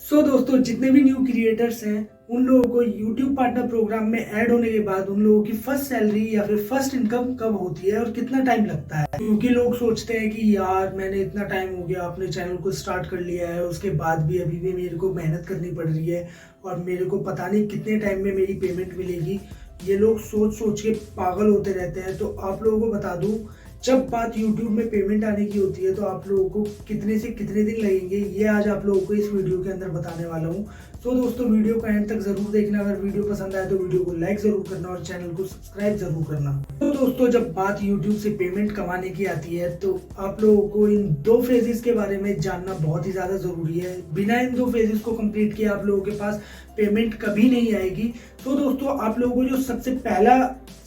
दोस्तों जितने भी न्यू क्रिएटर्स हैं उन लोगों को यूट्यूब पार्टनर प्रोग्राम में ऐड होने के बाद उन लोगों की फर्स्ट सैलरी या फिर फर्स्ट इनकम कब होती है और कितना टाइम लगता है। क्योंकि लोग सोचते हैं कि यार मैंने इतना टाइम हो गया अपने चैनल को स्टार्ट कर लिया है, उसके बाद भी अभी भी मेरे को मेहनत करनी पड़ रही है और मेरे को पता नहीं कितने टाइम में मेरी पेमेंट मिलेगी। ये लोग सोच सोच के पागल होते रहते हैं। तो आप लोगों को बता दूं, जब बात YouTube में पेमेंट आने की होती है तो आप लोगों को कितने से कितने दिन लगेंगे ये आज आप लोगों को इस वीडियो के अंदर बताने वाला हूँ। तो दोस्तों वीडियो को एंड तक जरूर देखना। अगर वीडियो पसंद आए तो वीडियो को लाइक जरूर करना और चैनल को सब्सक्राइब जरूर करना। तो दोस्तों जब बात YouTube से पेमेंट कमाने की आती है तो आप लोगों को इन दो फेजेस के बारे में जानना बहुत ही ज्यादा जरूरी है। बिना इन दो फेजेस को कंप्लीट किए आप लोगों के पास पेमेंट कभी नहीं आएगी। तो दोस्तों आप लोगों को जो सबसे पहला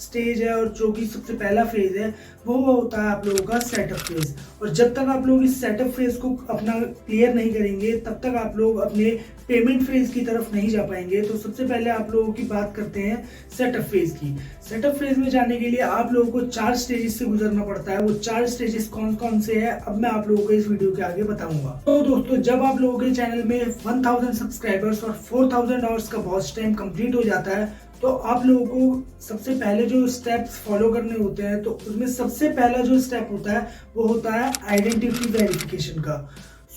स्टेज है और जो कि सबसे पहला फेज है वो होता है आप लोगों का सेटअप फेज। और जब तक आप लोग इस सेटअप फेज को अपना क्लियर नहीं करेंगे तब तक आप लोग अपने पेमेंट फेज की तरफ नहीं जा पाएंगे। तो सबसे पहले आप लोगों की बात करते हैं सेटअप फेज की। सेटअप फेज में जाने के लिए आप लोगों को 4 स्टेजेस से गुजरना पड़ता है। वो 4 स्टेजेस कौन कौन से हैं अब मैं आप लोगों को इस वीडियो के आगे बताऊंगा। तो दोस्तों जब आप लोगों के चैनल में 1000 सब्सक्राइबर्स और 4000 आवर्स का वॉच टाइम कंप्लीट हो जाता है तो आप लोगों को सबसे पहले जो स्टेप्स फॉलो करने होते हैं तो उसमें सबसे पहला जो स्टेप होता है वो होता है आइडेंटिटी वेरिफिकेशन का।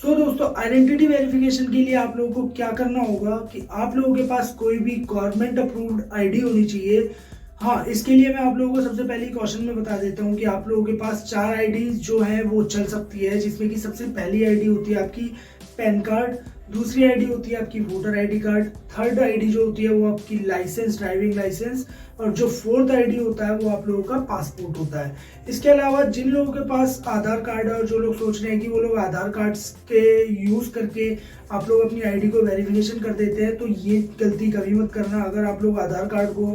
दोस्तों आइडेंटिटी वेरिफिकेशन के लिए आप लोगों को क्या करना होगा कि आप लोगों के पास कोई भी गवर्नमेंट अप्रूव्ड आईडी होनी चाहिए। हाँ, इसके लिए मैं आप लोगों को सबसे पहले क्वेश्चन में बता देता हूँ कि आप लोगों के पास 4 आईडीज जो है वो चल सकती है, जिसमें कि सबसे पहली आईडी होती है आपकी पैन कार्ड, दूसरी आईडी होती है आपकी voter ID card, third ID जो होती है वो आपकी लाइसेंस, ड्राइविंग लाइसेंस, और जो फोर्थ आईडी होता है वो आप लोगों का पासपोर्ट होता है। इसके अलावा जिन लोगों के पास आधार कार्ड है और जो लोग सोच रहे हैं कि वो लोग आधार कार्ड के यूज करके आप लोग अपनी आईडी को वेरिफिकेशन कर देते हैं, तो ये गलती कभी मत करना। अगर आप लोग आधार कार्ड को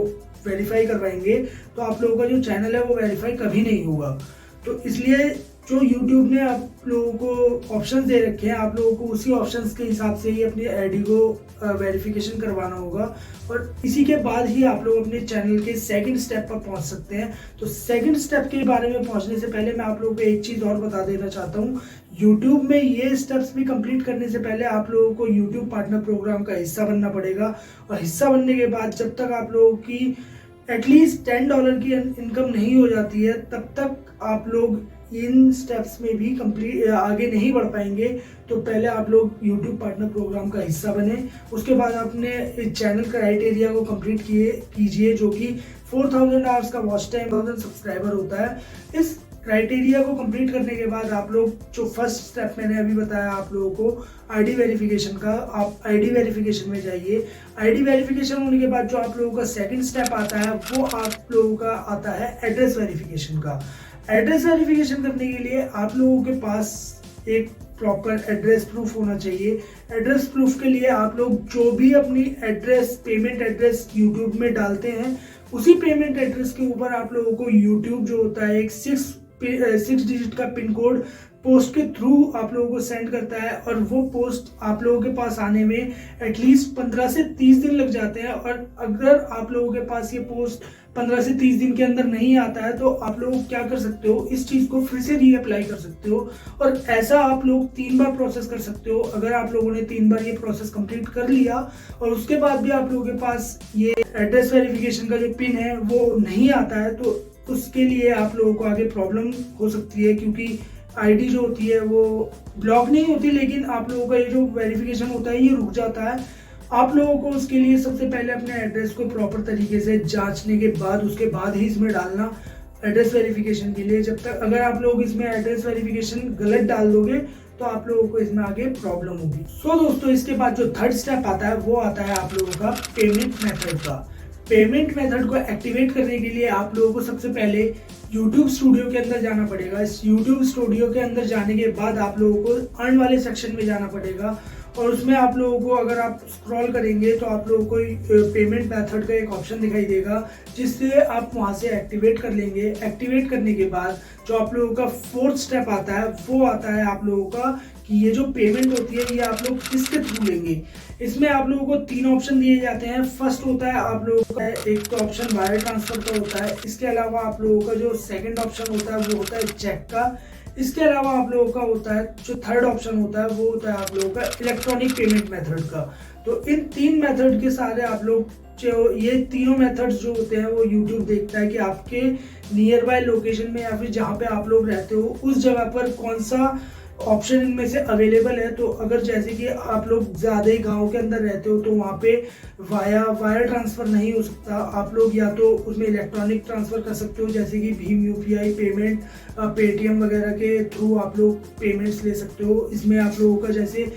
वेरीफाई करवाएंगे तो आप लोगों का जो चैनल है वो वेरीफाई कभी नहीं होगा। तो इसलिए जो YouTube ने आप लोगों को ऑप्शन दे रखे हैं आप लोगों को उसी ऑप्शंस के हिसाब से ही अपनी आईडी को वेरिफिकेशन करवाना होगा और इसी के बाद ही आप लोग अपने चैनल के सेकंड स्टेप पर पहुंच सकते हैं। तो सेकंड स्टेप के बारे में पहुंचने से पहले मैं आप लोगों को एक चीज़ और बता देना चाहता हूं। YouTube में ये स्टेप्स भी कंप्लीट करने से पहले आप लोगों को YouTube पार्टनर प्रोग्राम का हिस्सा बनना पड़ेगा और हिस्सा बनने के बाद जब तक आप लोगों की एटलीस्ट $10 की इनकम नहीं हो जाती है तब तक आप लोग इन स्टेप्स में भी कंप्लीट आगे नहीं बढ़ पाएंगे। तो पहले आप लोग YouTube पार्टनर प्रोग्राम का हिस्सा बने, उसके बाद अपने इस चैनल क्राइटेरिया को कंप्लीट कीजिए जो कि 4000 आवर्स का वॉच टाइम, 1000 सब्सक्राइबर होता है। इस क्राइटेरिया को कंप्लीट करने के बाद आप लोग जो फर्स्ट स्टेप मैंने अभी बताया आप लोगों को आईडी वेरिफिकेशन का, आप आईडी वेरिफिकेशन में जाइए। आईडी वेरिफिकेशन होने के बाद जो आप लोगों का सेकंड स्टेप आता है वो आप लोगों का आता है एड्रेस वेरिफिकेशन का। एड्रेस वेरिफिकेशन करने के लिए आप लोगों के पास एक प्रॉपर एड्रेस प्रूफ होना चाहिए। एड्रेस प्रूफ के लिए आप लोग जो भी अपनी एड्रेस, पेमेंट एड्रेस YouTube में डालते हैं उसी पेमेंट एड्रेस के ऊपर आप लोगों को YouTube जो होता है एक 6 डिजिट का पिन कोड पोस्ट के थ्रू आप लोगों को सेंड करता है और वो पोस्ट आप लोगों के पास आने में एटलीस्ट 15 से 30 दिन लग जाते हैं। और अगर आप लोगों के पास ये पोस्ट 15 से 30 दिन के अंदर नहीं आता है तो आप लोग क्या कर सकते हो, इस चीज़ को फिर से रीअप्लाई कर सकते हो और ऐसा आप लोग 3 बार प्रोसेस कर सकते हो। अगर आप लोगों ने 3 बार ये प्रोसेस कंप्लीट कर लिया और उसके बाद भी आप लोगों के पास ये एड्रेस वेरिफिकेशन का जो पिन है वो नहीं आता है तो उसके लिए आप लोगों को आगे प्रॉब्लम हो सकती है, क्योंकि आईडी जो होती है वो ब्लॉक नहीं होती लेकिन आप लोगों का ये जो वेरिफिकेशन होता है ये रुक जाता है। आप लोगों को उसके लिए सबसे पहले अपने एड्रेस को प्रॉपर तरीके से जांचने के बाद उसके बाद ही इसमें डालना एड्रेस वेरिफिकेशन के लिए। जब तक अगर आप लोग इसमें एड्रेस वेरिफिकेशन गलत डाल दोगे तो आप लोगों को इसमें आगे प्रॉब्लम होगी। दोस्तों इसके बाद जो थर्ड स्टेप आता है वो आता है आप लोगों का पेमेंट मेथड का। पेमेंट मेथड को एक्टिवेट करने के लिए आप लोगों को सबसे पहले YouTube स्टूडियो के अंदर जाना पड़ेगा। इस YouTube स्टूडियो के अंदर जाने के बाद आप लोगों को अर्न वाले सेक्शन में जाना पड़ेगा और उसमें आप लोगों को अगर आप स्क्रॉल करेंगे तो आप लोगों को पेमेंट मेथड का एक ऑप्शन दिखाई देगा जिससे आप वहां से एक्टिवेट कर लेंगे। एक्टिवेट करने के बाद जो आप लोगों का फोर्थ स्टेप आता है वो आता है आप लोगों का कि ये जो पेमेंट होती है ये आप लोग किसके थ्रू लेंगे। इसमें आप लोगों को 3 ऑप्शन दिए जाते हैं। फर्स्ट होता है आप लोगों का एक तो ऑप्शन वायर ट्रांसफर का होता है। इसके अलावा आप लोगों का जो सेकंड ऑप्शन होता है वो होता है चेक का। इसके अलावा आप लोगों का होता है जो थर्ड ऑप्शन होता है, वो होता है आप लोगों का इलेक्ट्रॉनिक पेमेंट मेथड का। तो इन 3 मेथड के सारे आप लोग जो ये तीनों मेथड्स जो होते हैं वो यूट्यूब देखता है कि आपके नियर बाय लोकेशन में या फिर जहाँ पे आप लोग रहते हो उस जगह पर कौन सा ऑप्शन इनमें से अवेलेबल है। तो अगर जैसे कि आप लोग ज़्यादा ही गांव के अंदर रहते हो तो वहाँ पे वायर ट्रांसफ़र नहीं हो सकता, आप लोग या तो उसमें इलेक्ट्रॉनिक ट्रांसफ़र कर सकते हो जैसे कि भीम यूपीआई पेमेंट, पेटीएम वगैरह के थ्रू आप लोग पेमेंट्स ले सकते हो। इसमें आप लोगों का जैसे